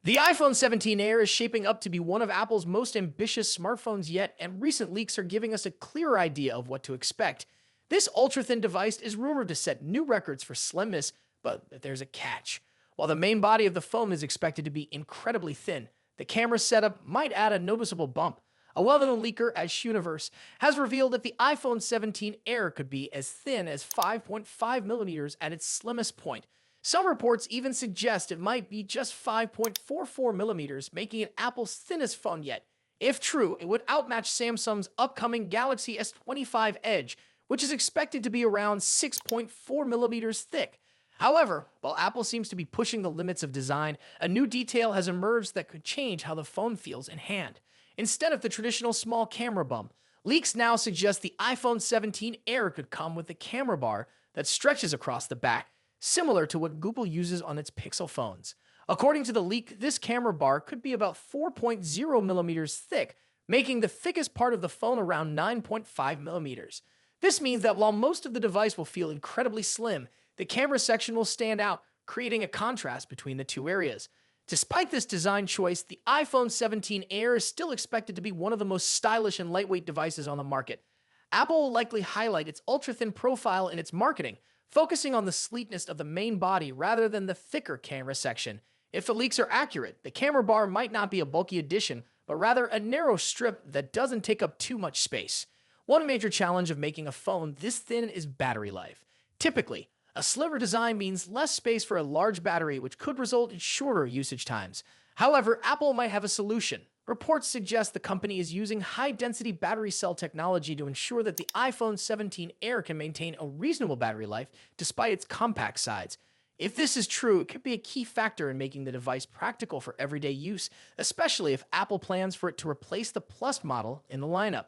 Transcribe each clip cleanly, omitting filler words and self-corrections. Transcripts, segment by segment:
The iPhone 17 Air is shaping up to be one of Apple's most ambitious smartphones yet, and recent leaks are giving us a clearer idea of what to expect. This ultra thin device is rumored to set new records for slimness, but there's a catch. While the main body of the phone is expected to be incredibly thin, the camera setup might add a noticeable bump. A well-known leaker at Universe has revealed that the iPhone 17 Air could be as thin as 5.5 millimeters at its slimmest point. Some reports even suggest it might be just 5.44 millimeters, making it Apple's thinnest phone yet. If true, it would outmatch Samsung's upcoming Galaxy S25 Edge, which is expected to be around 6.4 millimeters thick. However, while Apple seems to be pushing the limits of design, a new detail has emerged that could change how the phone feels in hand. Instead of the traditional small camera bump, leaks now suggest the iPhone 17 Air could come with a camera bar that stretches across the back, similar to what Google uses on its Pixel phones. According to the leak, this camera bar could be about 4.0 millimeters thick, making the thickest part of the phone around 9.5 millimeters. This means that while most of the device will feel incredibly slim, the camera section will stand out, creating a contrast between the two areas. Despite this design choice, the iPhone 17 Air is still expected to be one of the most stylish and lightweight devices on the market. Apple will likely highlight its ultra-thin profile in its marketing, focusing on the sleekness of the main body rather than the thicker camera section. If the leaks are accurate, the camera bar might not be a bulky addition, but rather a narrow strip that doesn't take up too much space. One major challenge of making a phone this thin is battery life. Typically, a slimmer design means less space for a large battery, which could result in shorter usage times. However, Apple might have a solution. Reports suggest the company is using high-density battery cell technology to ensure that the iPhone 17 Air can maintain a reasonable battery life despite its compact size. If this is true, it could be a key factor in making the device practical for everyday use, especially if Apple plans for it to replace the Plus model in the lineup.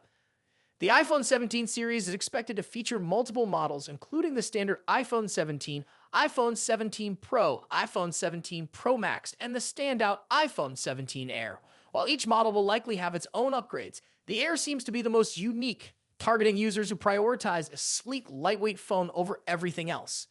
The iPhone 17 series is expected to feature multiple models, including the standard iPhone 17, iPhone 17 Pro, iPhone 17 Pro Max, and the standout iPhone 17 Air. While each model will likely have its own upgrades, the Air seems to be the most unique, targeting users who prioritize a sleek, lightweight phone over everything else.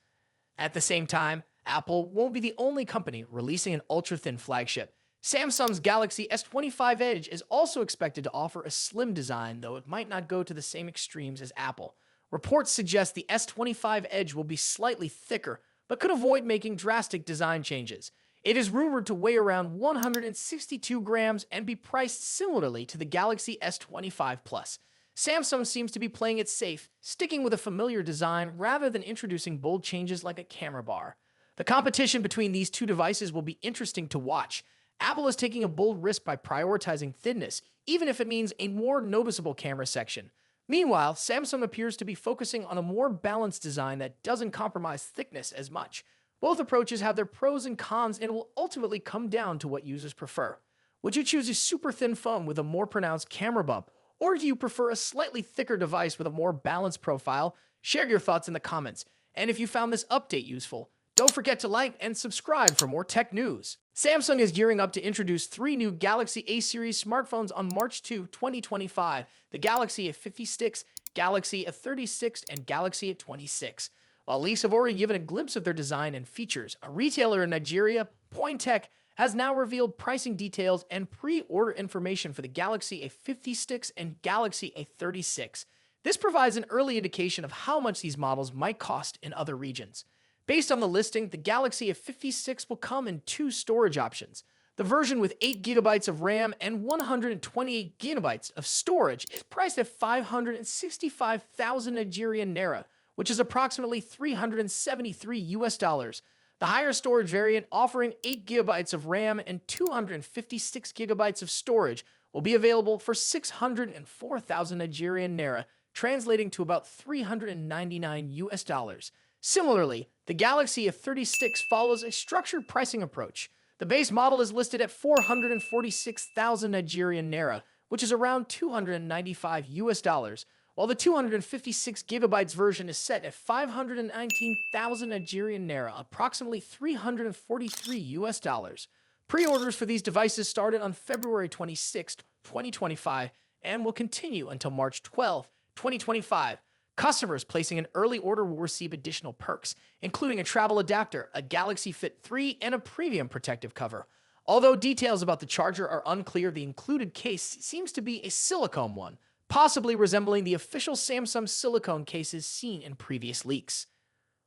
At the same time, Apple won't be the only company releasing an ultra-thin flagship. Samsung's Galaxy S25 Edge is also expected to offer a slim design, though it might not go to the same extremes as Apple. Reports suggest the S25 Edge will be slightly thicker, but could avoid making drastic design changes. It is rumored to weigh around 162 grams and be priced similarly to the Galaxy S25 Plus. Samsung seems to be playing it safe, sticking with a familiar design rather than introducing bold changes like a camera bar. The competition between these two devices will be interesting to watch. Apple is taking a bold risk by prioritizing thinness, even if it means a more noticeable camera section. Meanwhile, Samsung appears to be focusing on a more balanced design that doesn't compromise thickness as much. Both approaches have their pros and cons and will ultimately come down to what users prefer. Would you choose a super thin phone with a more pronounced camera bump, or do you prefer a slightly thicker device with a more balanced profile? Share your thoughts in the comments. And if you found this update useful, don't forget to like and subscribe for more tech news. Samsung is gearing up to introduce 3 new Galaxy A series smartphones on March 2, 2025, the Galaxy A56, Galaxy A36, and Galaxy A26. While leaks have already given a glimpse of their design and features, a retailer in Nigeria, Point Tech, has now revealed pricing details and pre-order information for the Galaxy A56 and Galaxy A36. This provides an early indication of how much these models might cost in other regions. Based on the listing, the Galaxy A56 will come in 2 storage options. The version with 8GB of RAM and 128GB of storage is priced at 565,000 Nigerian naira, which is approximately $373. The higher storage variant, offering 8GB of RAM and 256GB of storage, will be available for 604,000 Nigerian naira, translating to about $399. Similarly, the Galaxy F36 follows a structured pricing approach. The base model is listed at 446,000 Nigerian naira, which is around $295, while the 256GB version is set at 519,000 Nigerian naira, approximately $343. Pre-orders for these devices started on February 26, 2025, and will continue until March 12, 2025. Customers placing an early order will receive additional perks, including a travel adapter, a Galaxy Fit 3, and a premium protective cover. Although details about the charger are unclear, the included case seems to be a silicone one, possibly resembling the official Samsung silicone cases seen in previous leaks.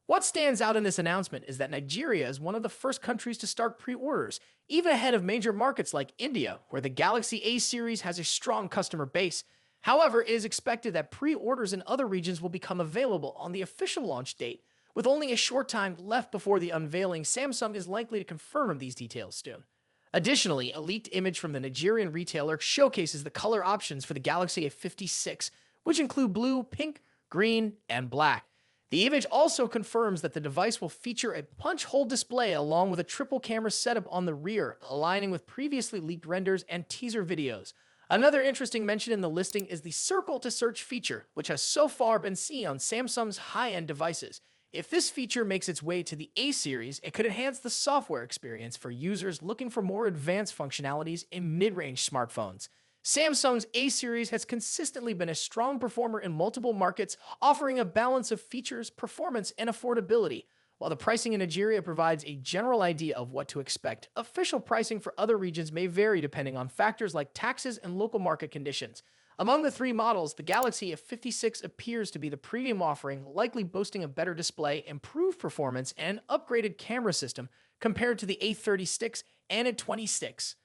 What stands out in this announcement is that Nigeria is one of the first countries to start pre-orders, even ahead of major markets like India, where the Galaxy A series has a strong customer base. However, it is expected that pre-orders in other regions will become available on the official launch date. With only a short time left before the unveiling, Samsung is likely to confirm these details soon. Additionally, a leaked image from the Nigerian retailer showcases the color options for the Galaxy A56, which include blue, pink, green, and black. The image also confirms that the device will feature a punch-hole display along with a triple camera setup on the rear, aligning with previously leaked renders and teaser videos. Another interesting mention in the listing is the circle to search feature, which has so far been seen on Samsung's high-end devices. If this feature makes its way to the A series, it could enhance the software experience for users looking for more advanced functionalities in mid-range smartphones. Samsung's A series has consistently been a strong performer in multiple markets, offering a balance of features, performance, and affordability. While the pricing in Nigeria provides a general idea of what to expect, official pricing for other regions may vary depending on factors like taxes and local market conditions. Among the three models, the Galaxy F56 appears to be the premium offering, likely boasting a better display, improved performance, and upgraded camera system compared to the A36 and A26.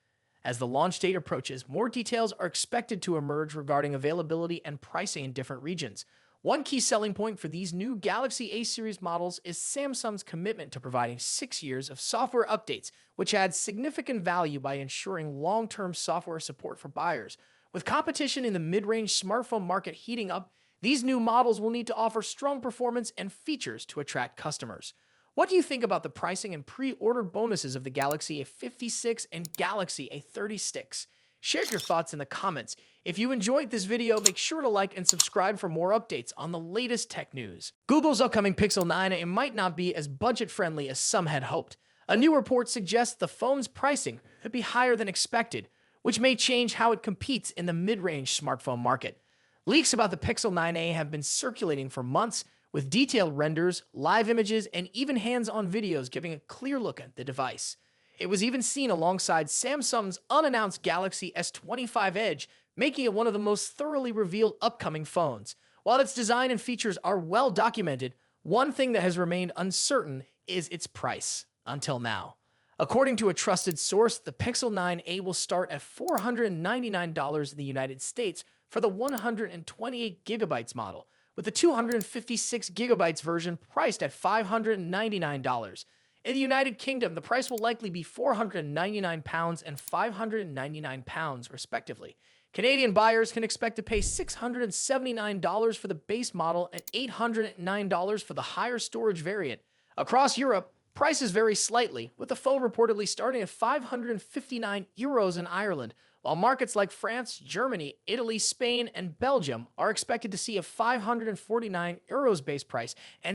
As the launch date approaches, more details are expected to emerge regarding availability and pricing in different regions. One key selling point for these new Galaxy A series models is Samsung's commitment to providing 6 years of software updates, which adds significant value by ensuring long-term software support for buyers. With competition in the mid-range smartphone market heating up, these new models will need to offer strong performance and features to attract customers. What do you think about the pricing and pre-order bonuses of the Galaxy A56 and Galaxy A36? Share your thoughts in the comments. If you enjoyed this video, make sure to like and subscribe for more updates on the latest tech news. Google's upcoming Pixel 9a might not be as budget-friendly as some had hoped. A new report suggests the phone's pricing could be higher than expected, which may change how it competes in the mid-range smartphone market. Leaks about the Pixel 9a have been circulating for months, with detailed renders, live images, and even hands-on videos giving a clear look at the device. It was even seen alongside Samsung's unannounced Galaxy S25 Edge, making it one of the most thoroughly revealed upcoming phones. While its design and features are well documented, one thing that has remained uncertain is its price, until now. According to a trusted source, the Pixel 9a will start at $499 in the United States for the 128GB model, with the 256GB version priced at $599. In the United Kingdom, the price will likely be £499 and £599, respectively. Canadian buyers can expect to pay $679 for the base model and $809 for the higher storage variant. Across Europe, prices vary slightly, with the phone reportedly starting at €559 in Ireland, while markets like France, Germany, Italy, Spain, and Belgium are expected to see a €549 base price and